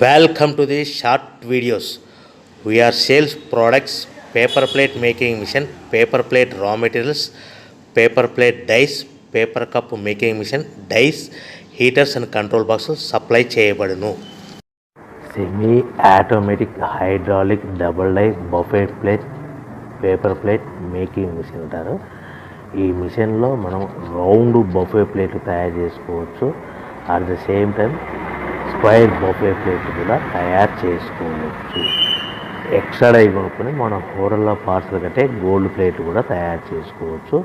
Welcome to the short videos. We are sales products, paper plate making machine, paper plate raw materials, paper plate dies, paper cup making machine, dies, heaters and control boxes supply చేయబడును. Semi automatic hydraulic double die buffet plate paper plate making machine అంటారు. ఈ మిషన్లో మనం round buffet plate తయారు చేసుకోవచ్చు. At the same time square buffet plate కూడా తయారు చేసుకోవచ్చు. ఎక్స్ట్రా డై కొనుక్కొని మనం కూరల్లో పార్సల్ కంటే గోల్డ్ ప్లేట్ కూడా తయారు చేసుకోవచ్చు.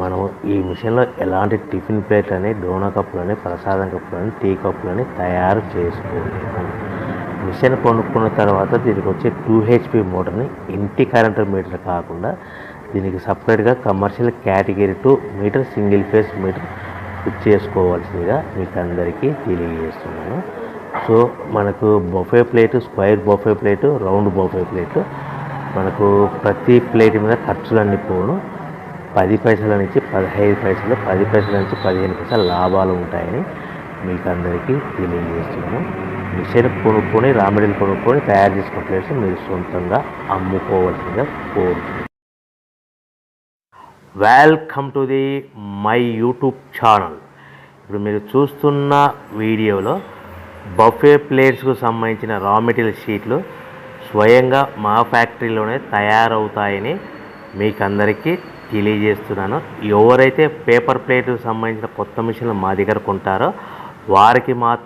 మనం ఈ మిషన్లో ఎలాంటి టిఫిన్ ప్లేట్లని, డోనా కప్పులని, ప్రసాదం కప్పులని, టీ కప్పులని తయారు చేసుకోవచ్చు. మిషన్ కొనుక్కున్న తర్వాత దీనికి వచ్చే 2HP మోటార్ని ఇంటి కరెంటు మీటర్ కాకుండా దీనికి సపరేట్గా commercial category 2 meter single phase meter fit చేసుకోవాల్సిందిగా మీకు అందరికీ తెలియజేస్తున్నాను. సో మనకు buffet plate, square buffet plate, round buffet plate, మనకు ప్రతి ప్లేట్ మీద ఖర్చులన్నీ పోను 10 పైసల నుంచి 15 పైసలు, 10 పైసల నుంచి 15 పైసలు లాభాలు ఉంటాయని మీకు అందరికీ తెలియజేస్తున్నాను. మిషన్ కొనుక్కొని, రా మెటీరియల్ కొనుక్కొని తయారు చేసుకున్న ప్లేట్స్ మీరు సొంతంగా అమ్ముకోవాల్సిందిగా కోరుతున్నాను. Welcome to the my YouTube channel. ఇప్పుడు మీరు చూస్తున్న వీడియోలో బఫే ప్లేట్స్కు సంబంధించిన రా మెటీరియల్ షీట్లు స్వయంగా మా ఫ్యాక్టరీలోనే తయారవుతాయని మీకు అందరికీ తెలియజేస్తున్నాను. ఎవరైతే పేపర్ ప్లేట్కు సంబంధించిన కొత్త మిషన్లు మా దగ్గర కొంటారో వారికి మాత్రం